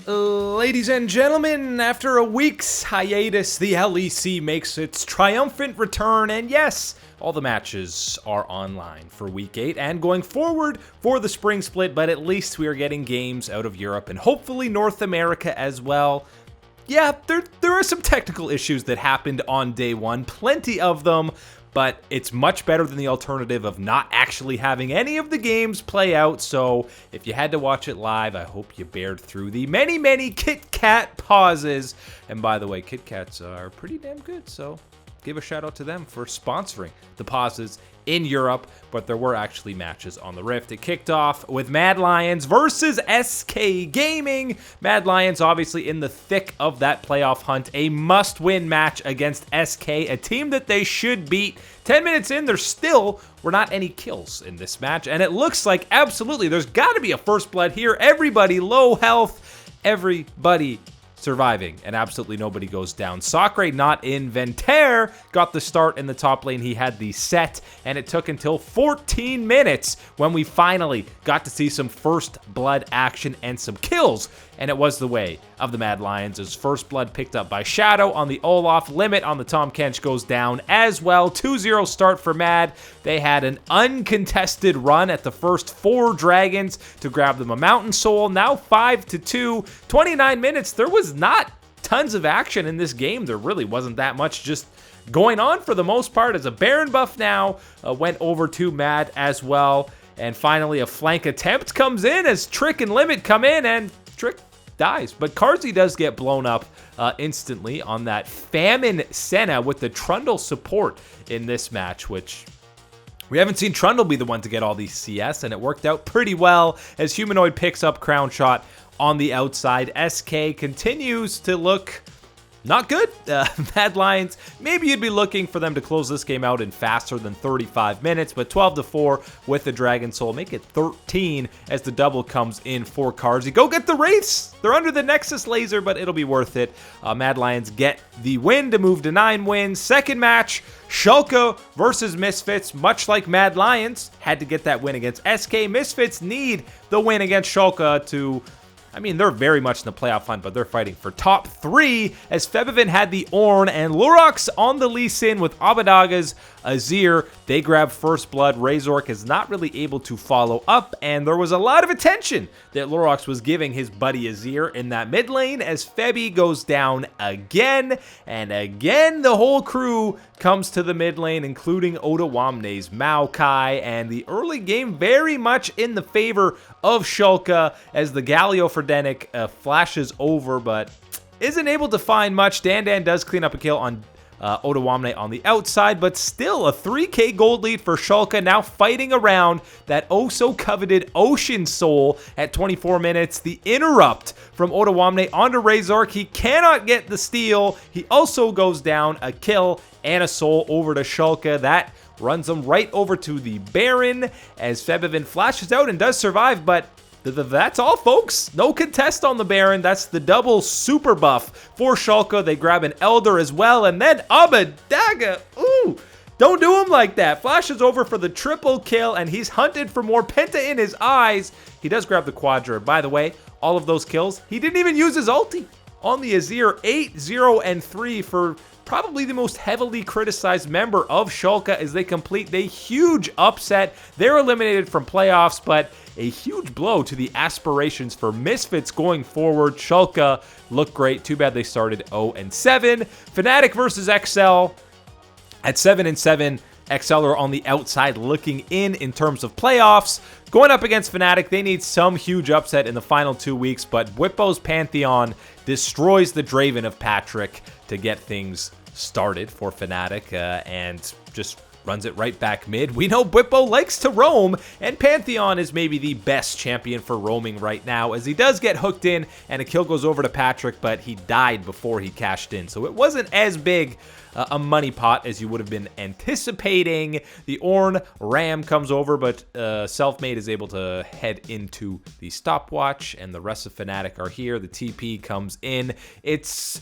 Ladies and gentlemen, after a week's hiatus, the LEC makes its triumphant return, and yes, all the matches are online for Week 8 and going forward for the spring split, but at least we are getting games out of Europe and hopefully North America as well. Yeah, there are some technical issues that happened on day one, plenty of them, but it's much better than the alternative of not actually having any of the games play out. So if you had to watch it live, I hope you bared through the many Kit Kat pauses. And by the way, Kit Kats are pretty damn good, so give a shout out to them for sponsoring the pauses in Europe, but there were actually matches on the Rift. It kicked off with Mad Lions versus SK Gaming. Mad Lions obviously in the thick of that playoff hunt, a must-win match against SK, a team that they should beat. 10 minutes in, there still were not any kills in this match, and it looks like absolutely there's got to be a first blood here. Everybody low health, everybody surviving, and absolutely nobody goes down. Sacre not in. Venter got the start in the top lane. He had the set, and it took until 14 minutes when we finally got to see some first blood action and some kills, and it was the way of the Mad Lions as first blood picked up by Shadow on the Olaf. Limit on the Tom Kench goes down as well. 2-0 start for Mad. They had an uncontested run at the first 4 dragons to grab them a Mountain Soul. Now 5-2, 29 minutes. There was not tons of action in this game. There really wasn't that much just going on for the most part, as a Baron buff now went over to Mad as well. And finally a flank attempt comes in as Trick and Limit come in, and Trick dies, but Carzy does get blown up instantly on that Famine Senna with the Trundle support in this match, which we haven't seen Trundle be the one to get all these CS, and it worked out pretty well as Humanoid picks up Crown Shot on the outside. SK continues to look not good. Mad Lions, maybe you'd be looking for them to close this game out in faster than 35 minutes, but 12-4 with the Dragon Soul. Make it 13 as the double comes in for Carzy. Go get the Wraiths! They're under the Nexus laser, but it'll be worth it. Mad Lions get the win to move to 9 wins. Second match, Shoko versus Misfits. Much like Mad Lions had to get that win against SK, Misfits need the win against Shoko to... I mean, they're very much in the playoff hunt, but they're fighting for top 3 as Febivin had the Ornn and Lurox on the Lee Sin with Abadaga's Azir. They grab first blood. Razork is not really able to follow up, and there was a lot of attention that Lurox was giving his buddy Azir in that mid lane as Febi goes down again, and again the whole crew comes to the mid lane, including Otawamne's Maokai, and the early game very much in the favor of Shulka as the Galio Fredenic flashes over, but isn't able to find much. Dan does clean up a kill on Otawamne on the outside, but still a 3k gold lead for Shulka, now fighting around that oh-so-coveted Ocean Soul at 24 minutes. The interrupt from Otawamne onto Razork. He cannot get the steal. He also goes down. A kill and a soul over to Shulka. That runs him right over to the Baron as Febivin flashes out and does survive, but that's all, folks. No contest on the Baron. That's the double super buff for Shulka. They grab an Elder as well, and then Abadaga. Ooh, don't do him like that. Flashes over for the triple kill, and he's hunted for more Penta in his eyes. He does grab the Quadra. By the way, all of those kills, he didn't even use his ulti on the Azir. 8-0-3 for probably the most heavily criticized member of Shulka as they complete a huge upset. They're eliminated from playoffs, but a huge blow to the aspirations for Misfits going forward. Shulka looked great. Too bad they started 0-7. Fnatic versus XL at 7-7. XL are on the outside looking in terms of playoffs. Going up against Fnatic, they need some huge upset in the final 2 weeks, but Bwipo's Pantheon destroys the Draven of Patrick to get things started for Fnatic and just runs it right back mid. We know Bwipo likes to roam, and Pantheon is maybe the best champion for roaming right now, as he does get hooked in, and a kill goes over to Patrick, but he died before he cashed in, so it wasn't as big a money pot as you would have been anticipating. The Ornn Ram comes over, but Selfmade is able to head into the stopwatch, and the rest of Fnatic are here. The TP comes in. It's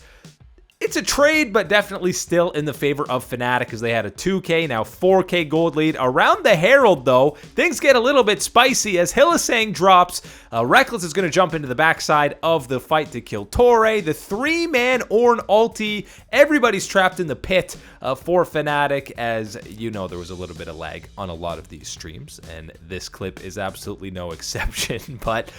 It's a trade, but definitely still in the favor of Fnatic as they had a 2K, now 4K gold lead. Around the Herald, though, things get a little bit spicy as Hylissang drops. Reckless is going to jump into the backside of the fight to kill Torre. The 3-man Ornn ulti. Everybody's trapped in the pit for Fnatic. As you know, there was a little bit of lag on a lot of these streams, and this clip is absolutely no exception, but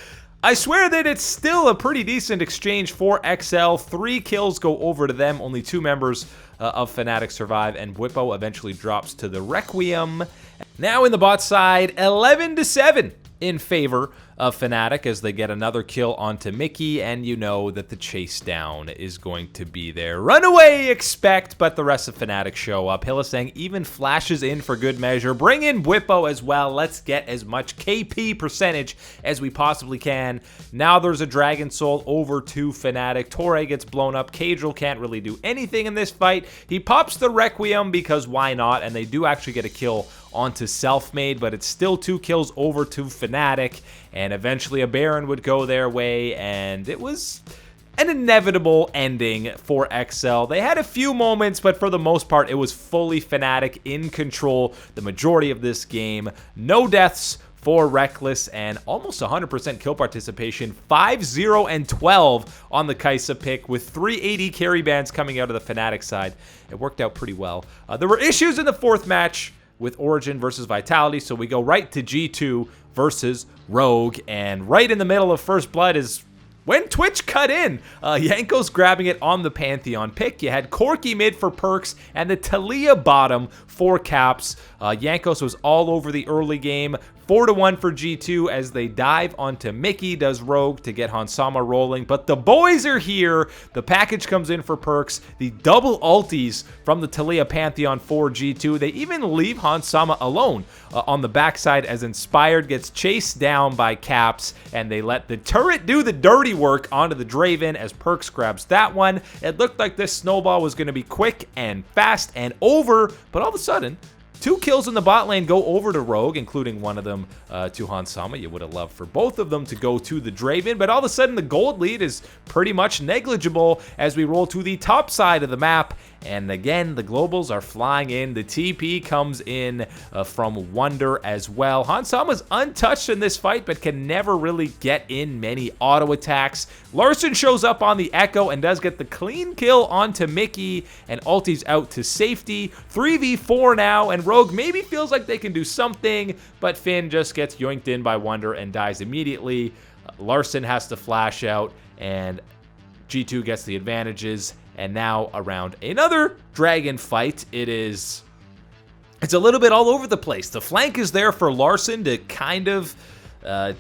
I swear that it's still a pretty decent exchange for XL. 3 kills go over to them. Only 2 members of Fnatic survive, and Bwipo eventually drops to the Requiem. Now in the bot side, 11-7 in favor of Fnatic as they get another kill onto Mickey, and you know that the chase down is going to be there. Runaway expect, but the rest of Fnatic show up. Hylissang even flashes in for good measure. Bring in Bwipo as well. Let's get as much KP percentage as we possibly can. Now there's a Dragon Soul over to Fnatic. Torre gets blown up. Cadril can't really do anything in this fight. He pops the Requiem because why not? And they do actually get a kill onto Selfmade, but it's still 2 kills over to Fnatic, and eventually a Baron would go their way, and it was an inevitable ending for XL. They had a few moments, but for the most part, it was fully Fnatic in control the majority of this game. No deaths for Reckless, and almost 100% kill participation, 5-0 and 12 on the Kai'Sa pick, with 380 carry bans coming out of the Fnatic side. It worked out pretty well. There were issues in the 4th match with Origen versus Vitality, so we go right to G2 versus Rogue, and right in the middle of First Blood is when Twitch cut in. Jankos grabbing it on the Pantheon pick. You had Corki mid for Perks and the Taliyah bottom for Caps. Jankos was all over the early game. 4-1 for G2 as they dive onto Mickey, does Rogue to get Hansama rolling, but the boys are here. The package comes in for Perks. The double ultis from the Taliyah Pantheon for G2. They even leave Hansama alone on the backside as Inspired gets chased down by Caps, and they let the turret do the dirty work onto the Draven as Perks grabs that one. It looked like this snowball was going to be quick and fast and over, but all of a sudden, 2 kills in the bot lane go over to Rogue, including one of them to Hansama. You would have loved for both of them to go to the Draven, but all of a sudden the gold lead is pretty much negligible as we roll to the top side of the map. And again, the globals are flying in. The TP comes in from Wonder as well. Hansama's untouched in this fight, but can never really get in many auto attacks. Larson shows up on the Echo and does get the clean kill onto Mickey, and ulti's out to safety. 3v4 now, and Rogue maybe feels like they can do something, but Finn just gets yoinked in by Wonder and dies immediately. Larson has to flash out, and G2 gets the advantages. And now around another dragon fight, it's a little bit all over the place. The flank is there for Larson to kind of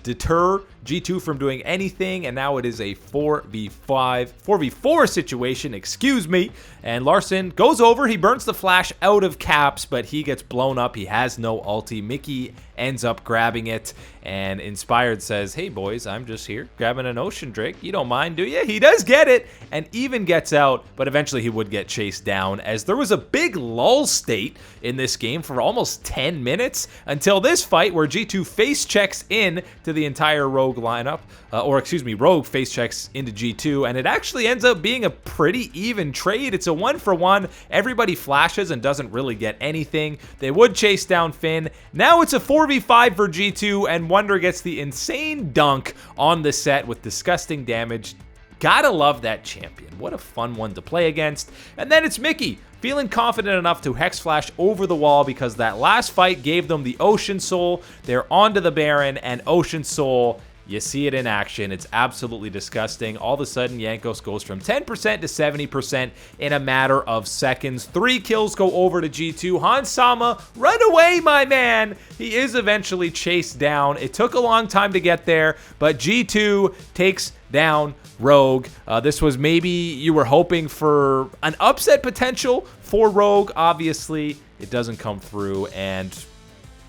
deter G2 from doing anything, and now it is a 4v4 situation, excuse me, and Larson goes over, he burns the flash out of Caps, but he gets blown up, he has no ulti. Mickey ends up grabbing it, and Inspired says, hey boys, I'm just here grabbing an ocean drink, you don't mind, do you? He does get it, and even gets out, but eventually he would get chased down, as there was a big lull state in this game for almost 10 minutes, until this fight where G2 face checks in to the entire Rogue lineup, Rogue face checks into G2, and it actually ends up being a pretty even trade. It's a 1-for-1. Everybody flashes and doesn't really get anything. They would chase down Finn. Now it's a 4v5 for G2, and Wonder gets the insane dunk on the set with disgusting damage. Gotta love that champion. What a fun one to play against. And then it's Mickey, feeling confident enough to Hex Flash over the wall because that last fight gave them the Ocean Soul. They're onto the Baron, and Ocean Soul, you see it in action. It's absolutely disgusting. All of a sudden, Jankos goes from 10% to 70% in a matter of seconds. 3 kills go over to G2. Hansama, run away, my man. He is eventually chased down. It took a long time to get there, but G2 takes down Rogue. This was maybe you were hoping for an upset potential for Rogue. Obviously, it doesn't come through, and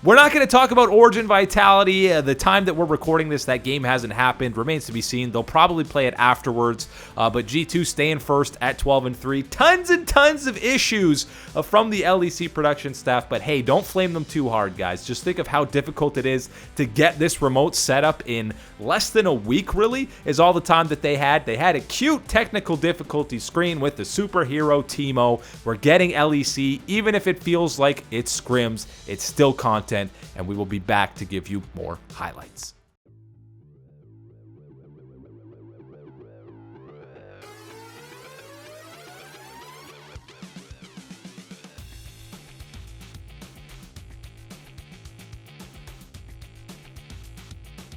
We're not going to talk about Origen Vitality. The time that we're recording this, that game hasn't happened. Remains to be seen. They'll probably play it afterwards. But G2 staying first at 12-3. Tons and tons of issues from the LEC production staff. But hey, don't flame them too hard, guys. Just think of how difficult it is to get this remote setup in less than a week, really, is all the time that they had. They had a cute technical difficulty screen with the superhero Teemo. We're getting LEC. Even if it feels like it's scrims, it's still content, and we will be back to give you more highlights.